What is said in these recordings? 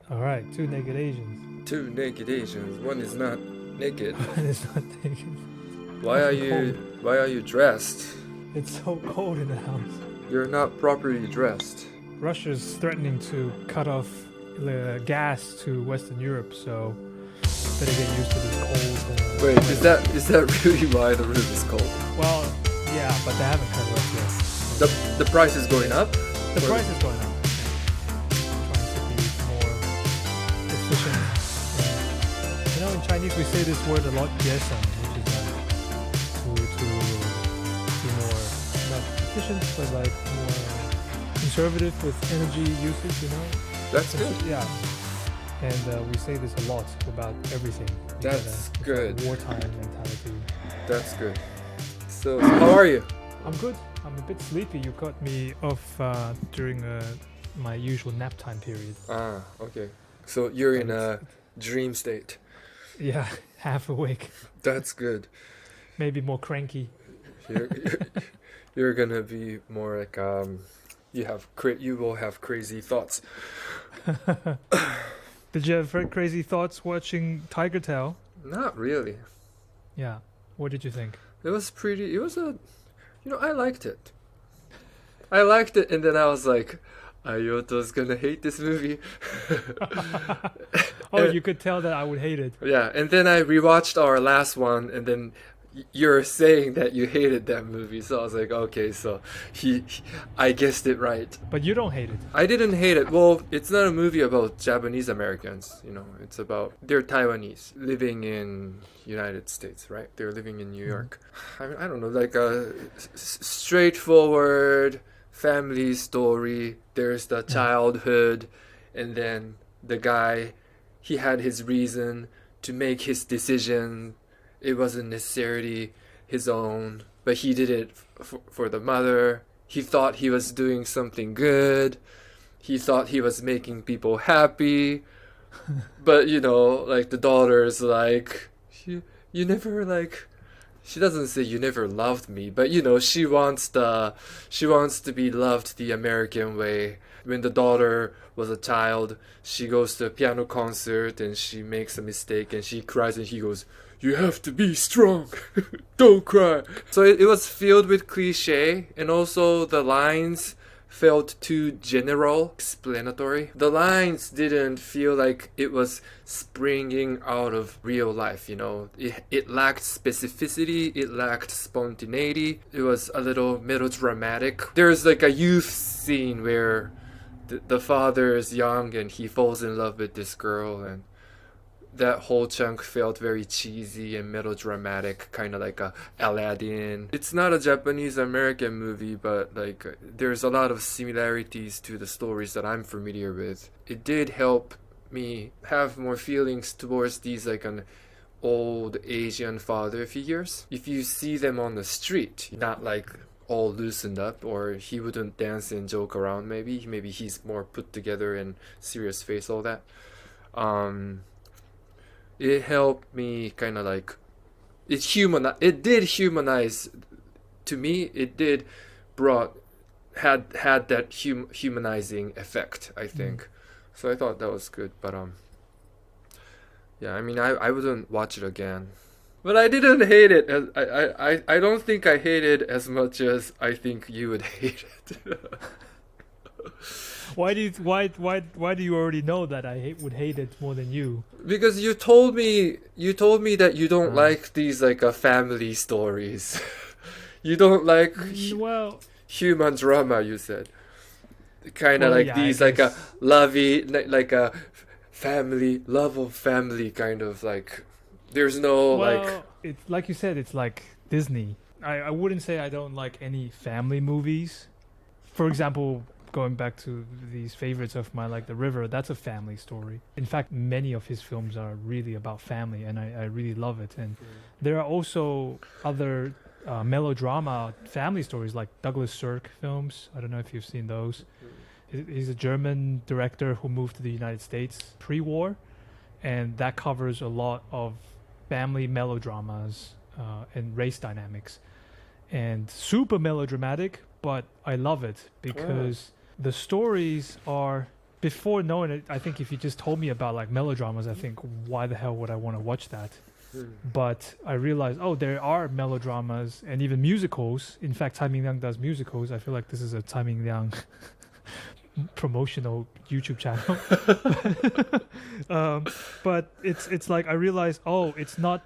All right, two naked Asians. Two naked Asians. One is not naked. It's not naked. Why are Fucking cold. you dressed? It's so cold in the house. You're not properly dressed. Russia's threatening to cut off the gas to Western Europe, so better get used to this cold. Wait, is that really why the room is cold? Well, yeah, but they haven't cut it off yet. The price is going up? The price is going up. Trying to be more efficient. You know, in Chinese we say this word a lot, "jesan," which is like to be more not efficient, but like more conservative with energy usage. You know. That's good. Yeah. And we say this a lot about everything. That's It's good. Like wartime mentality. That's good. So how are you? I'm good. I'm a bit sleepy. You cut me off during my usual nap time period. Ah, okay. So you're in a dream state. Yeah, half awake. That's good. Maybe more cranky. You're, you're gonna be more like you will have crazy thoughts. Did you have very crazy thoughts watching Tigertail? Not really. Yeah. What did you think? It was pretty. It was I liked it. I liked it, and then I was like, Ayoto's gonna hate this movie. Oh, you could tell that I would hate it. Yeah, and then I rewatched our last one, and then you're saying that you hated that movie, so I was like, okay, so I guessed it right. But you don't hate it. I didn't hate it. Well, it's not a movie about Japanese Americans, it's about they're Taiwanese living in United States, right? They're living in New York. I mean, I don't know, like a straightforward family story. There's the childhood, and then the guy, he had his reason to make his decision. It wasn't necessarily his own, but he did it for the mother. He thought he was doing something good. He thought he was making people happy. But, like the daughter's like, you never like, she doesn't say you never loved me, but she wants to be loved the American way. When the daughter was a child, she goes to a piano concert and she makes a mistake and she cries and he goes, "You have to be strong. Don't cry." So it was filled with cliche, and also the lines felt too general, explanatory. The lines didn't feel like it was springing out of real life, It lacked specificity, it lacked spontaneity. It was a little melodramatic. There's like a youth scene where the father is young and he falls in love with this girl, and that whole chunk felt very cheesy and melodramatic, kind of like a Aladdin. It's not a Japanese American movie, but like there's a lot of similarities to the stories that I'm familiar with. It did help me have more feelings towards these like an old Asian father figures. If you see them on the street, not like all loosened up, or he wouldn't dance and joke around, maybe he's more put together and serious face, all that. It helped me kind of like it did humanize to me. It did had that humanizing effect, I think. So I thought that was good, but yeah, I mean, I wouldn't watch it again. But I didn't hate it. I don't think I hate it as much as I think you would hate it. Why do you already know that I would hate it more than you? Because you told me that you don't like these like family stories. You don't like human drama, you said. Kind of like these like a lovey, like a family, love of family kind of like. There's no it's like you said, it's like Disney. I wouldn't say I don't like any family movies. For example, going back to these favorites of mine, like The River, that's a family story. In fact, many of his films are really about family, and I really love it. And there are also other melodrama family stories, like Douglas Sirk films. I don't know if you've seen those. He's a German director who moved to the United States pre-war, and that covers a lot of family melodramas and race dynamics. And super melodramatic, but I love it because the stories are before knowing it, I think if you just told me about like melodramas, I think why the hell would I want to watch that? But I realized, oh, there are melodramas and even musicals. In fact, Tsai Ming-liang does musicals. I feel like this is a Tsai Ming-liang promotional YouTube channel. But it's like I realized, oh, it's not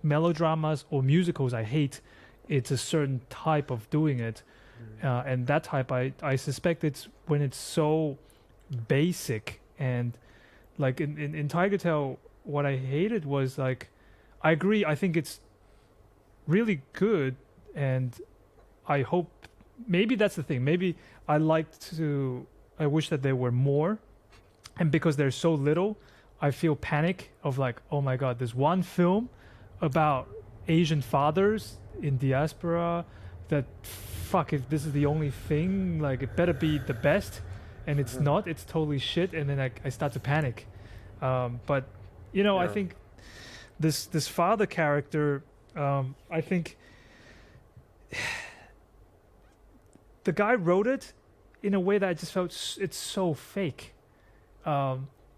melodramas or musicals I hate. It's a certain type of doing it. And that type, I suspect it's when it's so basic. And like in Tigertail, what I hated was like, I agree, I think it's really good, and I hope maybe that's the thing. Maybe I wish that there were more, and because there's so little, I feel panic of like, oh my god, there's one film about Asian fathers in diaspora that, fuck, if this is the only thing, like it better be the best, and it's not, it's totally shit, and then I start to panic. But you know, I think this father character, I think the guy wrote it in a way that I just felt it's so fake.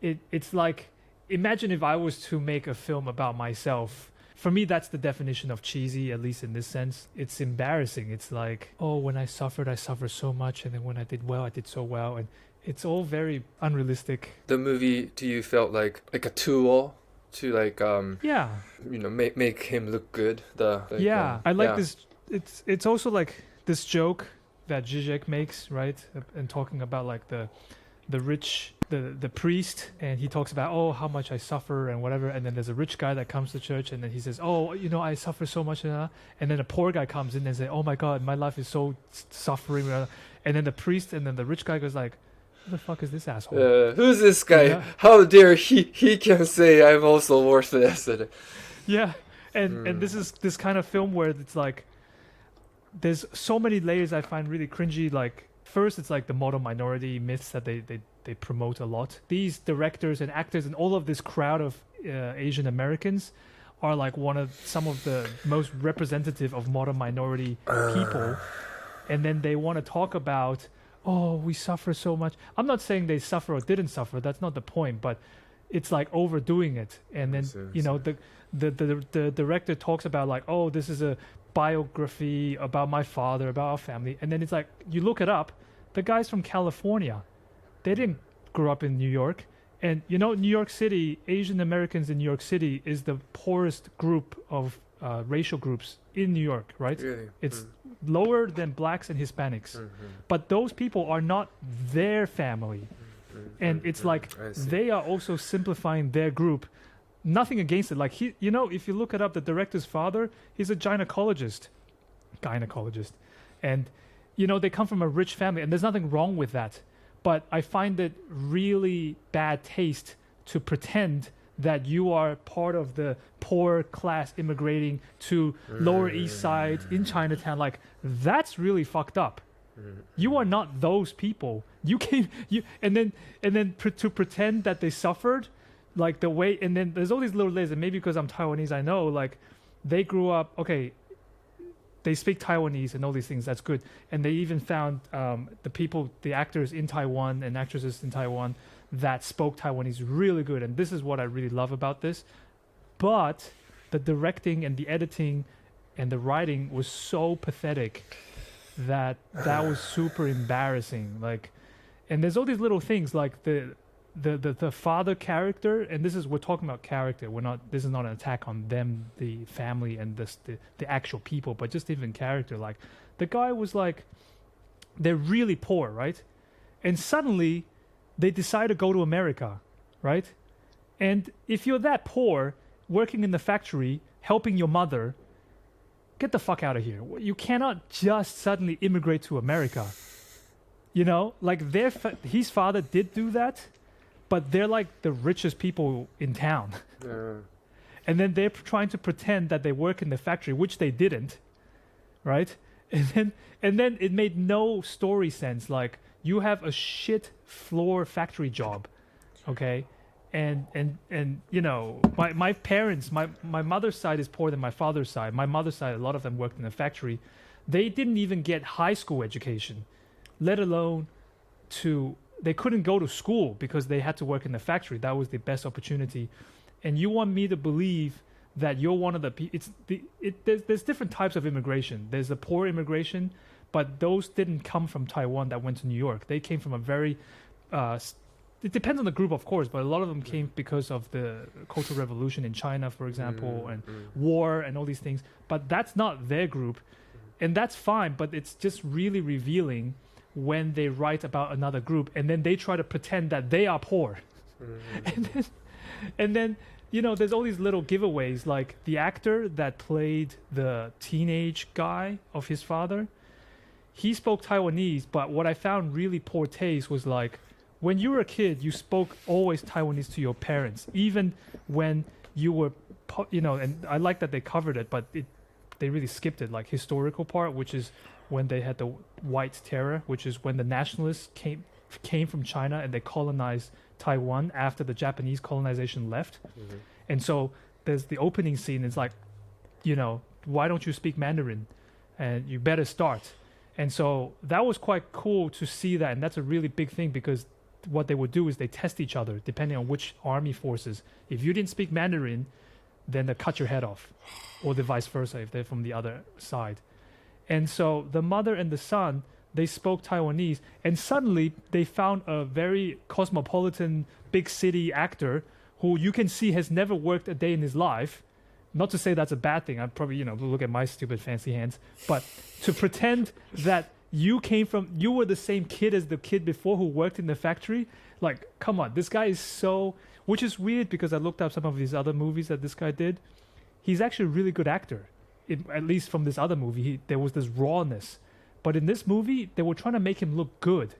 It's like, imagine if I was to make a film about myself. For me, that's the definition of cheesy, at least in this sense. It's embarrassing. It's like, oh, when I suffered so much, and then when I did well, I did so well, and it's all very unrealistic. The movie to you felt like a tool to like make him look good. I like this. It's also like this joke that Zizek makes, right? And talking about like the rich, the priest, and he talks about, oh, how much I suffer and whatever, and then there's a rich guy that comes to church, and then he says, oh, you know, I suffer so much, and then a poor guy comes in and says, oh my god, my life is so suffering, and then the priest and then the rich guy goes like, who the fuck is this asshole? Who's this guy? Yeah. How dare he can say I'm also worthless? Yeah, and this is this kind of film where it's like there's so many layers I find really cringy. Like first, it's like the model minority myths that they promote a lot. These directors and actors and all of this crowd of Asian Americans are like some of the most representative of modern minority people, and then they want to talk about, oh, we suffer so much. I'm not saying they suffer or didn't suffer. That's not the point. But it's like overdoing it. And then the director talks about like, oh, this is a biography about my father, about our family. And then it's like, you look it up. The guy's from California. They didn't grow up in New York. And you know, New York City, Asian Americans in New York City is the poorest group of racial groups in New York, right? Really? It's lower than blacks and Hispanics. But those people are not their family. And it's like they are also simplifying their group. Nothing against it. Like you know, if you look it up, the director's father, he's a gynecologist. And you know, they come from a rich family, and there's nothing wrong with that. But I find it really bad taste to pretend that you are part of the poor class immigrating to Lower East Side in Chinatown. Like, that's really fucked up. You are not those people. And then to pretend that they suffered, like the way, and then there's all these little layers, and maybe because I'm Taiwanese, I know, like, they grew up, okay, they speak Taiwanese and all these things, that's good. And they even found the actors in Taiwan and actresses in Taiwan that spoke Taiwanese really good. And this is what I really love about this. But the directing and the editing and the writing was so pathetic that was super embarrassing. Like, and there's all these little things like the father character, and we're talking about character. This is not an attack on them, the family, and the actual people, but just even character. Like, the guy was like, they're really poor, right? And suddenly they decide to go to America, right? And if you're that poor, working in the factory, helping your mother, get the fuck out of here. You cannot just suddenly immigrate to America. You know, like his father did do that, but they're like the richest people in town. And then they're trying to pretend that they work in the factory, which they didn't, right? And then it made no story sense. Like, you have a shit floor factory job, okay? And you know, my parents, my mother's side is poorer than my father's side. My mother's side, a lot of them worked in the factory. They didn't even get high school education, let alone to they couldn't go to school because they had to work in the factory. That was the best opportunity. And you want me to believe that you're one of the there's different types of immigration. There's the poor immigration, but those didn't come from Taiwan that went to New York. They came from a very it depends on the group, of course, but a lot of them came because of the Cultural Revolution in China, for example, and war and all these things. But that's not their group, and that's fine. But it's just really revealing when they write about another group, and then they try to pretend that they are poor, and then you know, there's all these little giveaways, like the actor that played the teenage guy of his father. He spoke Taiwanese, but what I found really poor taste was like, when you were a kid, you spoke always Taiwanese to your parents, even when you were, you know, and I like that they covered it, but they really skipped it, like historical part, which is when they had the White Terror, which is when the nationalists came from China and they colonized Taiwan after the Japanese colonization left. And so there's the opening scene. It's like, you know, why don't you speak Mandarin? And you better start. And so that was quite cool to see that. And that's a really big thing, because what they would do is they test each other depending on which army forces. If you didn't speak Mandarin, then they cut your head off, or the vice versa if they're from the other side. And so the mother and the son, they spoke Taiwanese, and suddenly they found a very cosmopolitan, big city actor who you can see has never worked a day in his life. Not to say that's a bad thing. I'd probably, you know, look at my stupid fancy hands. But to pretend that you were the same kid as the kid before who worked in the factory, like, come on, this guy is so, which is weird because I looked up some of these other movies that this guy did. He's actually a really good actor. At least from this other movie, there was this rawness. But in this movie, they were trying to make him look good,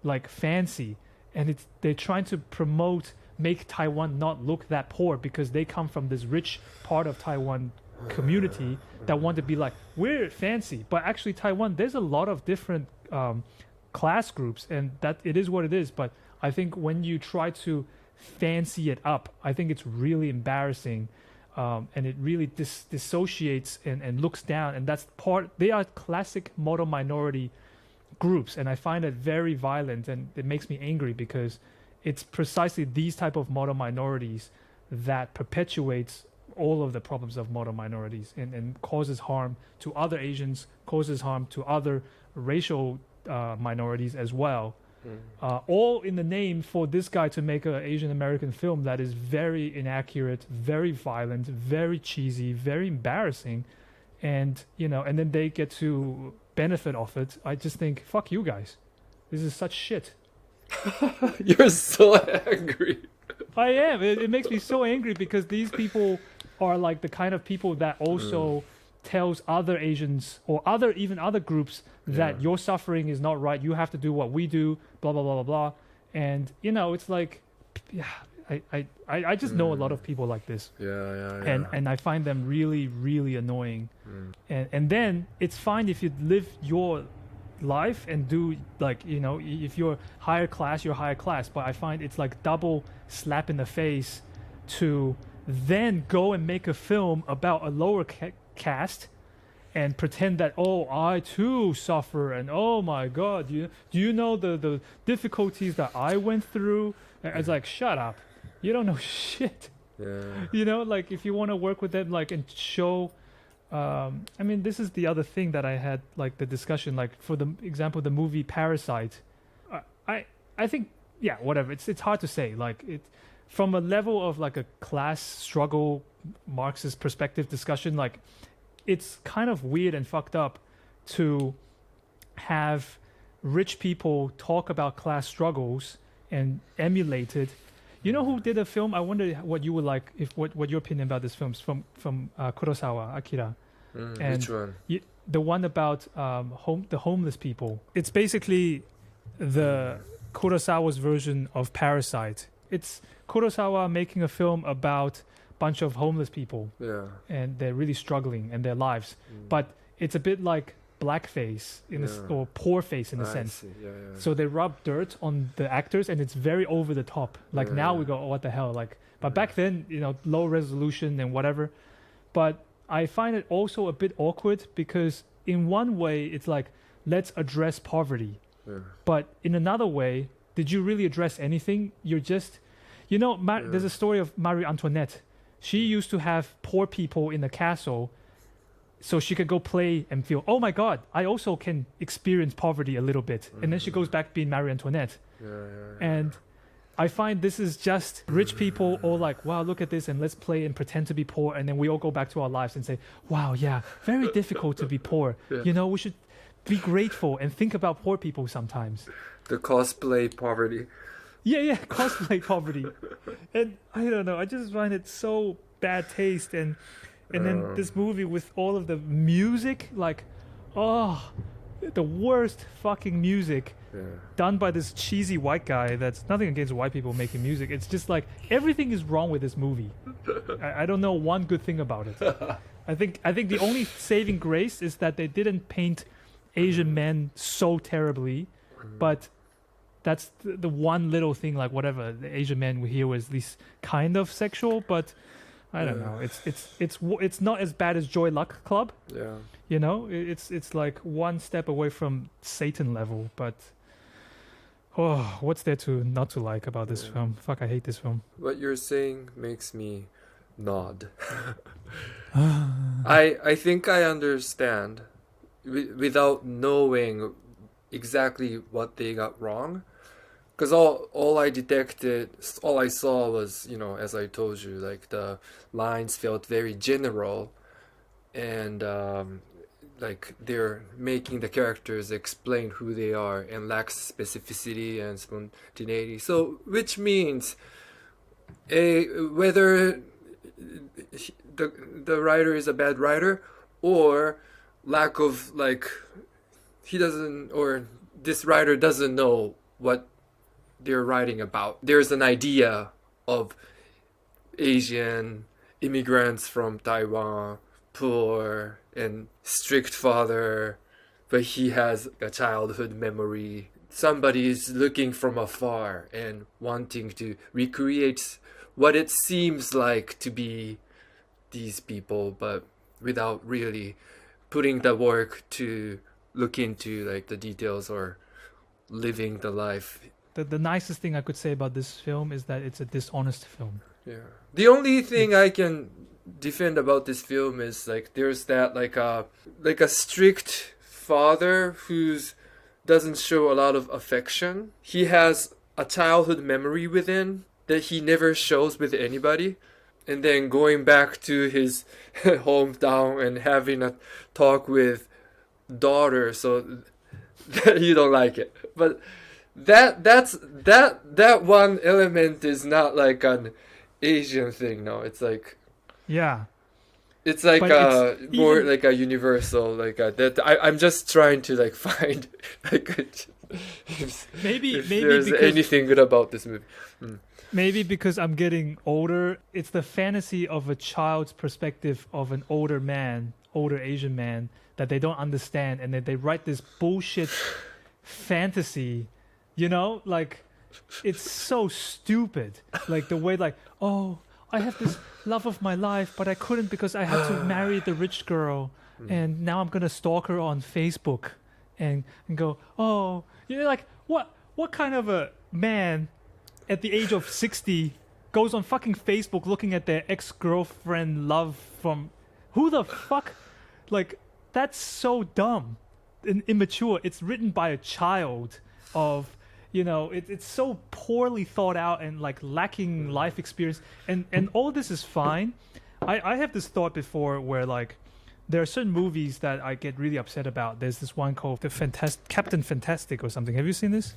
like fancy. And they're trying to make Taiwan not look that poor, because they come from this rich part of Taiwan community that want to be like, we're fancy. But actually Taiwan, there's a lot of different class groups, and that it is what it is. But I think when you try to fancy it up, I think it's really embarrassing. And it really dissociates and looks down, and they are classic model minority groups, and I find it very violent, and it makes me angry, because it's precisely these type of model minorities that perpetuates all of the problems of model minorities, and causes harm to other Asians, causes harm to other racial minorities as well. All in the name for this guy to make an Asian American film that is very inaccurate, very violent, very cheesy, very embarrassing, and you know, and then they get to benefit off it. I just think, fuck you guys, this is such shit. You're so angry. I am. It makes me so angry, because these people are like the kind of people that also tells other Asians or even other groups that your suffering is not right. You have to do what we do, blah, blah, blah, blah, blah. And, you know, it's like, yeah, I just know a lot of people like this. Yeah. And I find them really, really annoying. And then it's fine if you live your life and do, like, you know, if you're higher class, you're higher class. But I find it's like double slap in the face to then go and make a film about a lower caste and pretend that, oh, I too suffer, and oh my god, do you know the difficulties that I went through? And it's like, shut up, you don't know shit. You know, like, if you want to work with them, like, and show I mean, this is the other thing that I had, like, the discussion, like, for the example, the movie Parasite. I think, yeah, whatever, it's hard to say, like, it from a level of like a class struggle Marxist perspective discussion, like, it's kind of weird and fucked up to have rich people talk about class struggles and emulate it. You know who did a film? I wonder what you would like, what your opinion about this film is from Kurosawa, Akira. And which one? The one about the homeless people. It's basically the Kurosawa's version of Parasite. It's Kurosawa making a film about bunch of homeless people, and they're really struggling in their lives, but it's a bit like blackface or poor face in a sense. So they rub dirt on the actors, and it's very over the top. Like, now we go, oh, what the hell? Like, but back then, you know, low resolution and whatever. But I find it also a bit awkward, because in one way it's like, let's address poverty, but in another way, did you really address anything? You're just, there's a story of Marie Antoinette. She used to have poor people in the castle so she could go play and feel, oh my God, I also can experience poverty a little bit. And then she goes back being Marie Antoinette. And I find this is just rich people all like, wow, look at this, and let's play and pretend to be poor. And then we all go back to our lives and say, wow, yeah, very difficult to be poor. We should be grateful and think about poor people sometimes. The cosplay poverty. Yeah, cosplay poverty. And I don't know, I just find it so bad taste. And then this movie with all of the music, like, the worst fucking music done by this cheesy white guy. That's nothing against white people making music. It's just like everything is wrong with this movie. I don't know one good thing about it. I think the only saving grace is that they didn't paint Asian men so terribly, but that's the one little thing. Like whatever, the Asian men here was at least kind of sexual, but I don't know. It's not as bad as Joy Luck Club. Yeah. It's like one step away from Satan level, but what's there to not to like about this film? Fuck, I hate this film. What you're saying makes me nod. I think I understand without knowing exactly what they got wrong. Because all I saw was, as I told you, like the lines felt very general, and like they're making the characters explain who they are and lacks specificity and spontaneity. So, which means whether the writer is a bad writer or lack of this writer doesn't know what they're writing about. There's an idea of Asian immigrants from Taiwan, poor and strict father, but he has a childhood memory. Somebody is looking from afar and wanting to recreate what it seems like to be these people, but without really putting the work to look into like the details or living the life. The nicest thing I could say about this film is that it's a dishonest film. Yeah. The only thing I can defend about this film is like there's that like a strict father who's doesn't show a lot of affection. He has a childhood memory within that he never shows with anybody. And then going back to his hometown and having a talk with daughter, so you don't like it. But that one element is not like an Asian thing. No, it's like it's like more like a universal that. I'm just trying to like find like maybe there's because anything good about this movie. Maybe because I'm getting older, it's the fantasy of a child's perspective of an older Asian man that they don't understand, and that they write this bullshit fantasy. Like it's so stupid. Like the way I have this love of my life, but I couldn't because I had to marry the rich girl, and now I'm gonna stalk her on Facebook, and go, like what kind of a man at the age of 60 goes on fucking Facebook looking at their ex-girlfriend love from who the fuck? Like that's so dumb and immature. It's written by a child of it's so poorly thought out and like lacking life experience, and all this is fine. I have this thought before where like there are certain movies that I get really upset about. There's this one called Captain Fantastic or something. Have you seen this?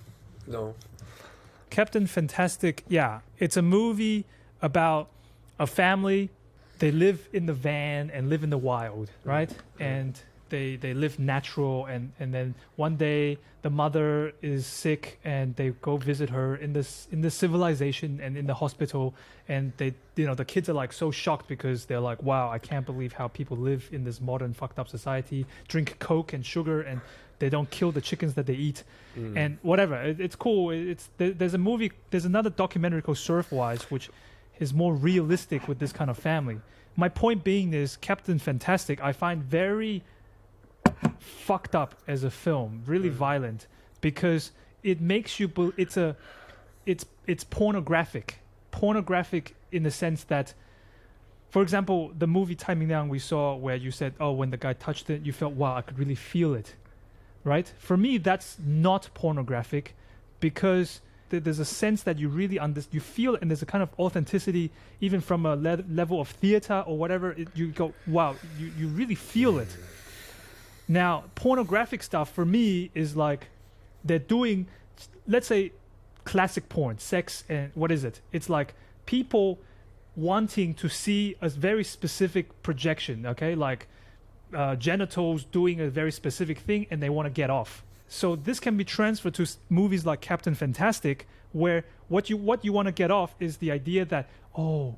No. Captain Fantastic, yeah. It's a movie about a family. They live in the van and live in the wild, right? And they live natural, and then one day the mother is sick and they go visit her in this civilization and in the hospital, and they the kids are like so shocked because they're like, wow, I can't believe how people live in this modern fucked up society, drink Coke and sugar, and they don't kill the chickens that they eat, and whatever. It's cool. There's another documentary called Surfwise, which is more realistic with this kind of family. My point being is Captain Fantastic I find very fucked up as a film, really violent, because it makes you it's pornographic in the sense that, for example, the movie Timing Down we saw where you said, oh, when the guy touched it, you felt, wow, I could really feel it, right? For me, that's not pornographic, because there's a sense that you really you feel, and there's a kind of authenticity, even from a level of theater or whatever. You go, wow, you really feel it. Now, pornographic stuff for me is like they're doing, let's say, classic porn, sex, and what is it? It's like people wanting to see a very specific projection, okay? Like genitals doing a very specific thing, and they want to get off. So this can be transferred to movies like Captain Fantastic, where what you want to get off is the idea that, oh,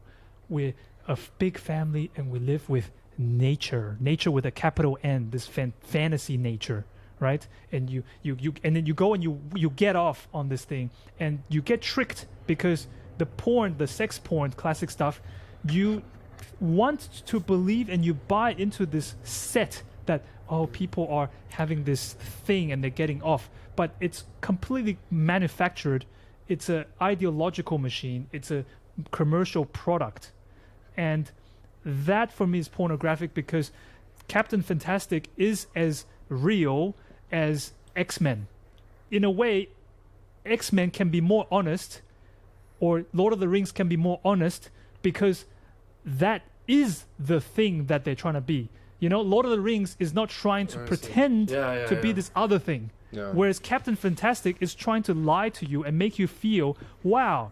we're a big family and we live with nature with a capital N, this fantasy nature, right? And you and then you go and you get off on this thing, and you get tricked because the sex porn, classic stuff, you want to believe and you buy into this set that, oh, people are having this thing and they're getting off, but it's completely manufactured. It's an ideological machine. It's a commercial product, and that for me is pornographic, because Captain Fantastic is as real as X-Men. In a way, X-Men can be more honest, or Lord of the Rings can be more honest, because that is the thing that they're trying to be. You know, Lord of the Rings is not trying to pretend to be this other thing. Yeah. Whereas Captain Fantastic is trying to lie to you and make you feel, wow,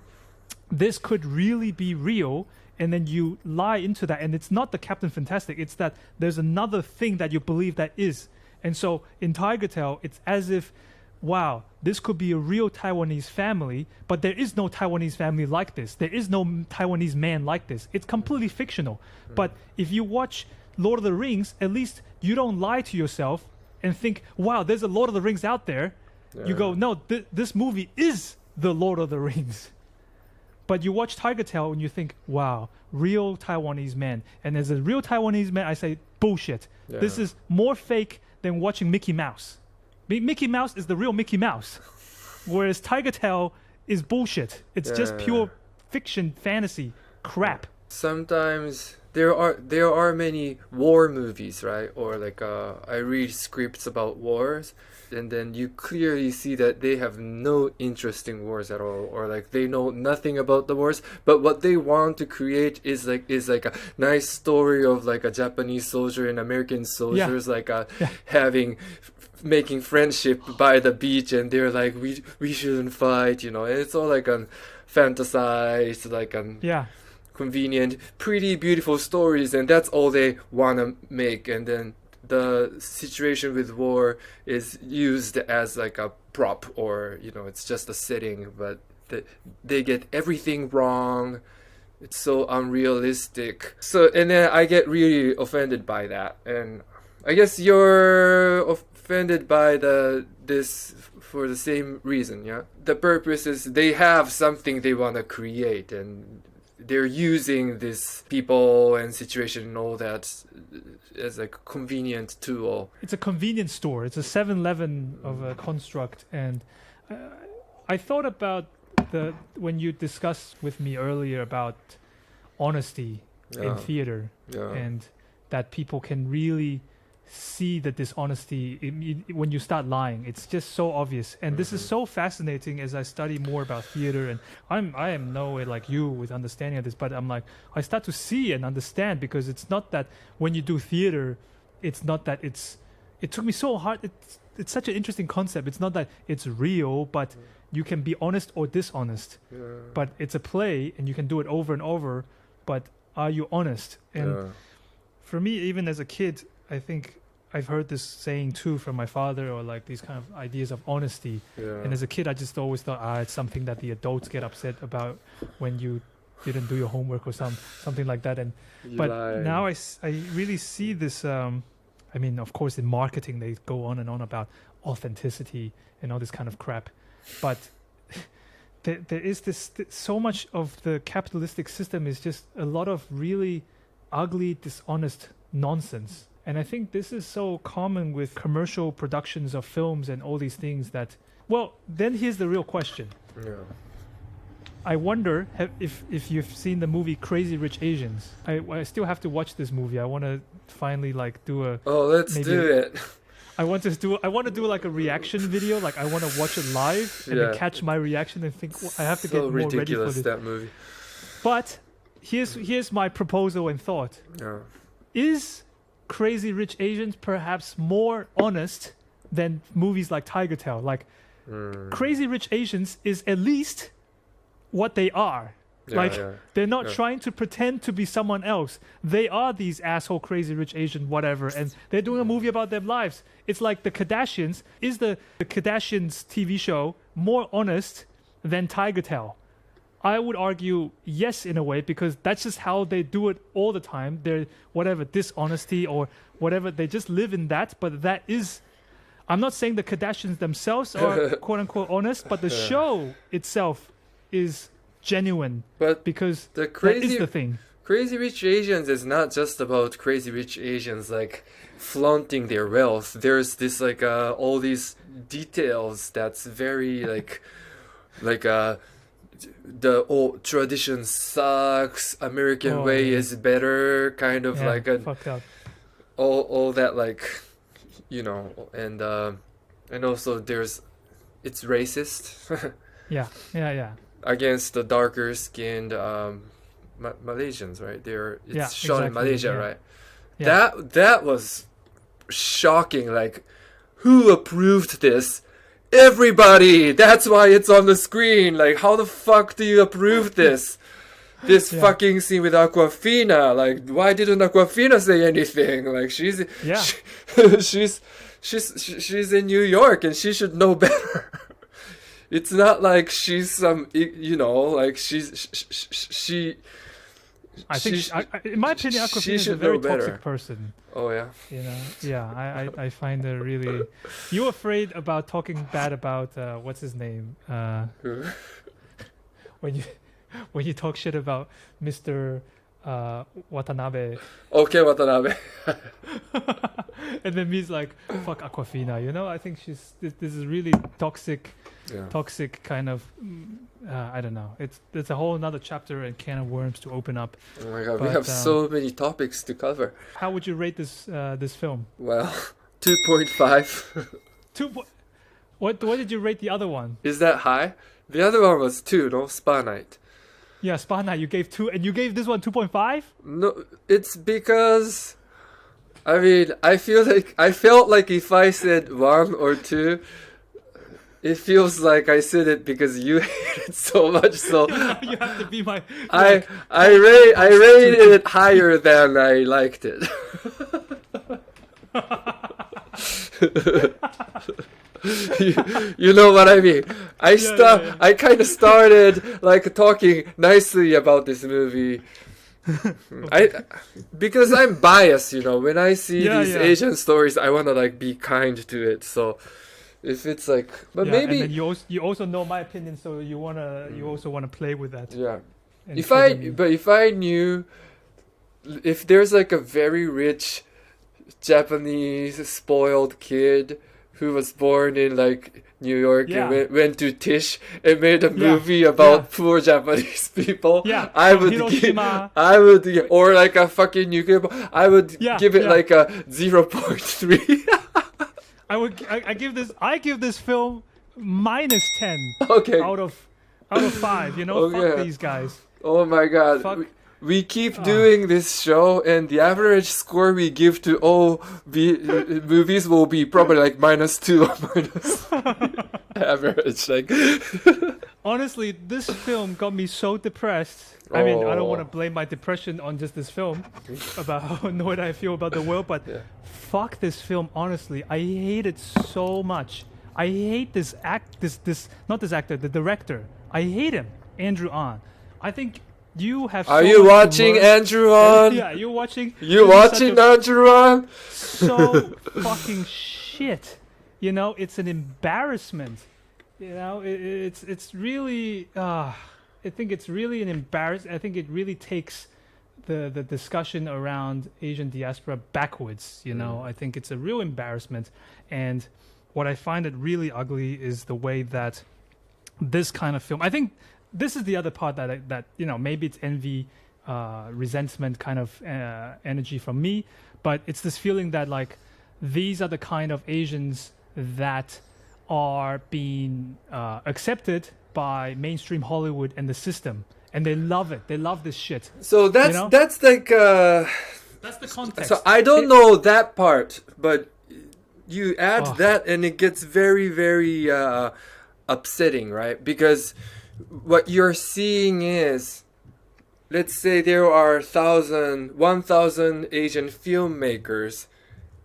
this could really be real. And then you lie into that. And it's not the Captain Fantastic. It's that there's another thing that you believe that is. And so in Tigertail, it's as if, wow, this could be a real Taiwanese family, but there is no Taiwanese family like this. There is no Taiwanese man like this. It's completely fictional. But if you watch Lord of the Rings, at least you don't lie to yourself and think, wow, there's a Lord of the Rings out there. Yeah. You go, no, this movie is the Lord of the Rings. But you watch Tigertail and you think, wow, real Taiwanese man. And as a real Taiwanese man, I say, bullshit. Yeah. This is more fake than watching Mickey Mouse. Mickey Mouse is the real Mickey Mouse. Whereas Tigertail is bullshit. It's just pure fiction, fantasy, crap. Sometimes there are many war movies, right? Or like I read scripts about wars, and then you clearly see that they have no interest in wars at all, or like they know nothing about the wars, but what they want to create is like a nice story of like a Japanese soldier and American soldiers making friendship by the beach, and they're like, we shouldn't fight, you know. And it's all like fantasized, like convenient, pretty beautiful stories, and that's all they want to make. And then the situation with war is used as like a prop, or, you know, it's just a setting, but they get everything wrong. It's so unrealistic. So, and then I get really offended by that. And I guess you're offended by this for the same reason, yeah? The purpose is they have something they want to create, and they're using this people and situation and all that as a convenient tool. It's a convenience store. It's a 7-Eleven of a construct. And I thought about when you discussed with me earlier about honesty in theater, and that people can really see the dishonesty when you start lying. It's just so obvious, and this is so fascinating as I study more about theater. And I am no way like you with understanding of this, but I'm like, I start to see and understand, because it's not that when you do theater, it's not that it took me so hard. It's such an interesting concept. It's not that it's real, but you can be honest or dishonest. But it's a play, and you can do it over and over, but are you honest? And for me, even as a kid, I think I've heard this saying too from my father, or like these kind of ideas of honesty. And as a kid, I just always thought, it's something that the adults get upset about when you didn't do your homework or something like that. And now I really see this. I mean, of course, in marketing, they go on and on about authenticity and all this kind of crap. But there is this so much of the capitalistic system is just a lot of really ugly, dishonest nonsense. And I think this is so common with commercial productions of films and all these things, that Well, then here's the real question. Yeah. I wonder if you've seen the movie Crazy Rich Asians. I still have to watch this movie. I want to finally like do a. Oh, let's maybe do it. I want to do like a reaction video. Like I want to watch it live and then catch my reaction and think I have to get more ready for ridiculous, this. that movie. But here's my proposal and thought. Yeah. Is Crazy Rich Asians perhaps more honest than movies like Tigertail? Like Crazy Rich Asians is at least what they are. They're not trying to pretend to be someone else. They are these asshole Crazy Rich Asian whatever, and they're doing a movie about their lives. It's like the Kardashians. Is the Kardashians TV show more honest than Tigertail? I would argue yes, in a way, because that's just how they do it all the time. They're whatever dishonesty or whatever. They just live in that. But that is, I'm not saying the Kardashians themselves are quote unquote honest, but the show itself is genuine. But because that is the thing. Crazy Rich Asians is not just about Crazy Rich Asians like flaunting their wealth. There's this like all these details that's very the old tradition sucks, American way is better, kind of like a fucked up. all that, like, you know, and also it's racist. yeah Against the darker skinned Malaysians, right? It's shot in Malaysia, right? Yeah. That was shocking. Like, who approved this? Everybody. That's why it's on the screen. Like, how the fuck do you approve this? This fucking scene with Aquafina. Like, why didn't Aquafina say anything? Like, she's in New York and she should know better. It's not like she's some, you know, like she. I think, in my opinion, Aquafina is a very toxic person. Oh yeah. You know, I find her really. You afraid about talking bad about what's his name? When you talk shit about Mr. Watanabe. Okay, Watanabe. And then me's like, fuck Aquafina. You know, I think this is really toxic. Yeah. Toxic kind of I don't know, it's a whole another chapter and can of worms to open up. Oh my god, we have so many topics to cover. How would you rate this film? Well, 2.5. What did you rate the other one? Is that high? The other one was 2, no? Spa Night. Yeah, Spa Night you gave 2 and you gave this one 2.5? No, it's because I mean, I felt like if I said 1 or 2, it feels like I said it because you hate it so much. So you have to be my. I rated it higher than I liked it. you know what I mean? I kind of started like talking nicely about this movie. Because I'm biased, you know. When I see these Asian stories, I want to like be kind to it. So. If it's like, but maybe and then you also know my opinion, so you also wanna play with that. Yeah. If I knew, if there's like a very rich Japanese spoiled kid who was born in like New York and went to Tish and made a movie about poor Japanese people, I would or like a fucking nuclear bomb, I would give it like a 0.3. I give this film -10. Okay. Out of 5. You know, fuck these guys. Oh my god. We keep doing this show, and the average score we give to all movies will be probably like -2 or -3. Average, like. Honestly, this film got me so depressed. I mean, I don't want to blame my depression on just this film about how annoyed I feel about the world, but fuck this film. Honestly, I hate it so much. I hate this actor, the director. I hate him, Andrew Ahn. I think you have. Are you watching Andrew Ahn? Yeah, you're watching. You watching Andrew Ahn? So fucking shit. You know, it's an embarrassment. You know, it's really. I think it's really an embarrassment. I think it really takes the discussion around Asian diaspora backwards. You know, I think it's a real embarrassment, and what I find it really ugly is the way that this kind of film. I think this is the other part that maybe it's envy, resentment kind of energy from me, but it's this feeling that like these are the kind of Asians that are being accepted by mainstream Hollywood and the system, and they love it. They love this shit. So that's like that's the context. So I don't know that part, but you add that and it gets very, very upsetting, right? Because what you're seeing is, let's say there are 1,000 Asian filmmakers,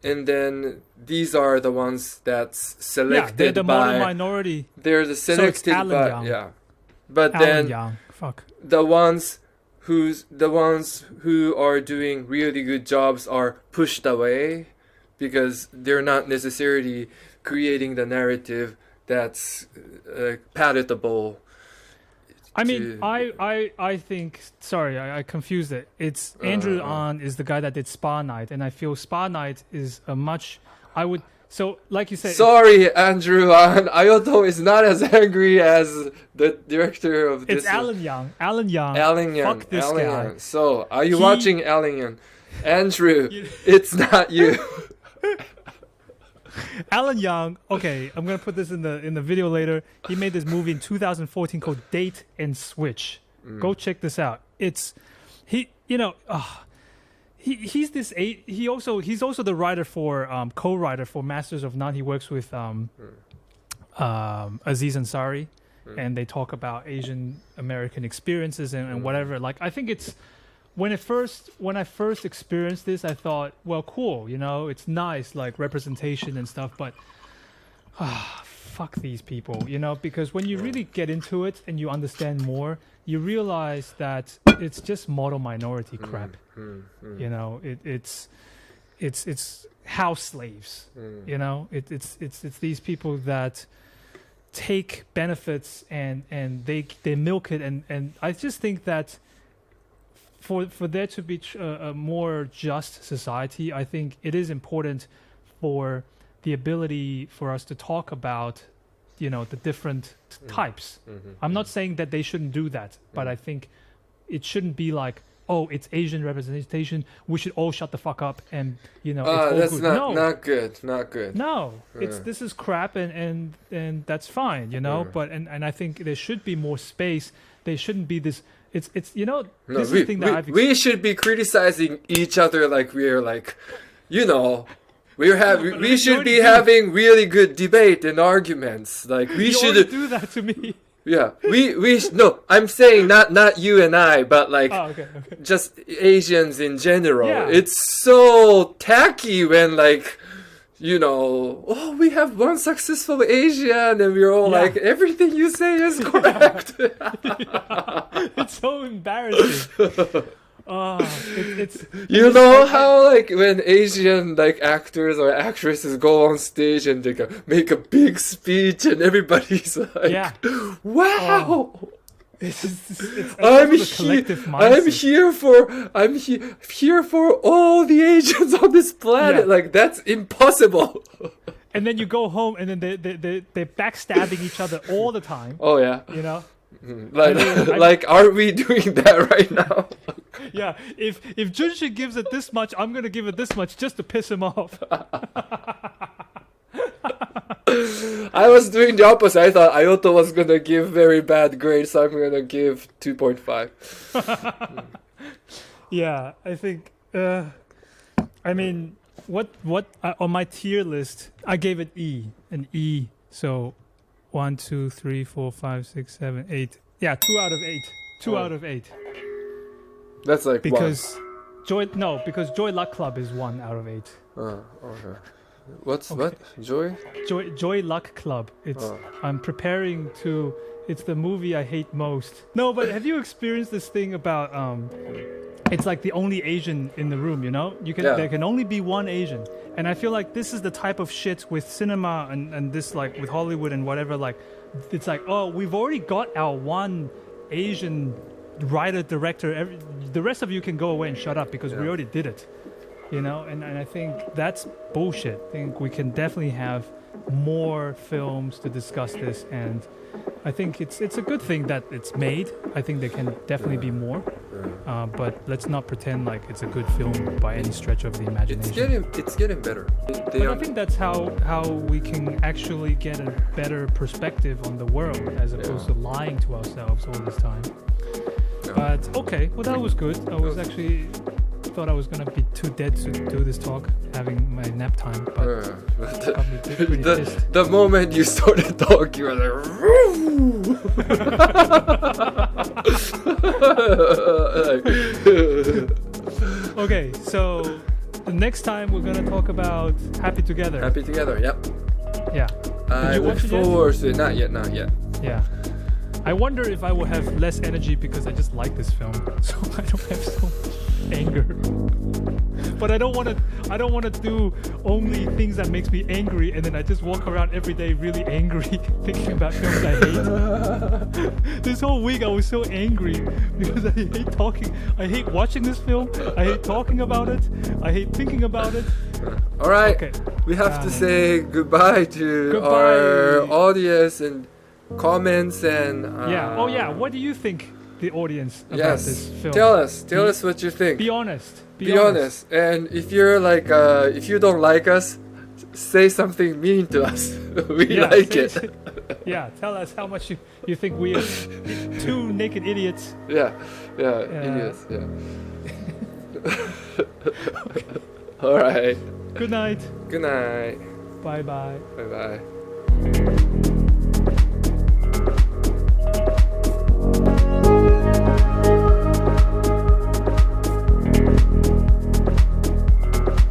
and then these are the ones that's selected they're the by minority. They're the selected Alan by Yang. But Alan then Yang. Fuck. the ones who are doing really good jobs are pushed away because they're not necessarily creating the narrative that's palatable. I mean, I think. Sorry, I confused it. It's Andrew Ahn is the guy that did Spa Night, and I feel Spa Night is a much. I would. So, like you said. Sorry, Andrew Ahn. Ayoto is not as angry as the director of this. It's Alan Yang. Alan Yang. Fuck this Alan guy. Yang. So, are you watching Alan Yang? Andrew, it's not you. Alan Yang, okay, I'm gonna put this in the video later. He made this movie in 2014 called Date and Switch. Go check this out. It's he's also the writer for co-writer for Masters of None. He works with Aziz Ansari, and they talk about Asian American experiences and whatever. Like I think it's. When I first experienced this, I thought, well, cool, it's nice, like representation and stuff, but fuck these people, because when you really get into it and you understand more, you realize that it's just model minority crap. It's house slaves. It's these people that take benefits and they milk it, and I just think that. For there to be a more just society, I think it is important for the ability for us to talk about, the different types. I'm not saying that they shouldn't do that, but I think it shouldn't be like, oh, it's Asian representation. We should all shut the fuck up and it's all that's good. not good. Not good. No, this is crap and that's fine, But and I think there should be more space. There shouldn't be this. This is the thing that we should be criticizing each other like we're like, we should be having really good debate and arguments. Like we should do that to me. Yeah, no. I'm saying not you and I, but like just Asians in general. Yeah. It's so tacky when like. We have one successful Asian, and we're all like, everything you say is correct. It's so embarrassing. It's how like when Asian like actors or actresses go on stage and they make a big speech, and everybody's like, wow. I'm here for all the Asians on this planet. Like that's impossible. And then you go home, and then they're backstabbing each other all the time. Oh yeah, Like, are we doing that right now? Yeah, if Junshin gives it this much, I'm gonna give it this much just to piss him off. I was doing the opposite. I thought Ayoto was gonna give very bad grades, so I'm gonna give 2.5. Yeah, I think. I mean, what on my tier list, I gave it an E. So, 1, 2, 3, 4, 5, 6, 7, 8. Yeah, 2 out of 8. 2 out of 8. That's like because because Joy Luck Club is 1 out of 8. Okay. What? Joy Luck Club. I'm preparing to. It's the movie I hate most. No, but have you experienced this thing about it's like the only Asian in the room, there can only be one Asian, and I feel like this is the type of shit with cinema and this like with Hollywood and whatever. Like, it's like, oh, we've already got our one Asian writer director. The rest of you can go away and shut up because we already did it. And I think that's bullshit. I think we can definitely have more films to discuss this, and I think it's a good thing that it's made. I think there can definitely be more, but let's not pretend like it's a good film by any stretch of the imagination. It's getting better. But I think that's how we can actually get a better perspective on the world as opposed to lying to ourselves all this time. But okay, well that was good. I was actually thought I was gonna be too dead to do this talk, having my nap time, but probably pretty pissed. The moment you started talking, you were like, Okay, so the next time we're gonna talk about Happy Together. Happy Together, yep. Yeah. I you look watch it yet? forward to it. Not yet. Yeah. I wonder if I will have less energy because I just like this film, so I don't have so much anger. But I don't want to do only things that makes me angry, and then I just walk around every day really angry, thinking about films I hate. This whole week I was so angry because I hate watching this film. I hate talking about it. I hate thinking about it. All right. Okay. We have to say goodbye to our audience and comments and what do you think, the audience, about this film? Tell us what you think. Be honest. Be honest. And if you're like if you don't like us, say something mean to us. We like it. Tell us how much you think we are two naked idiots. Idiots. All right. Good night. Good night. Bye bye. Bye bye.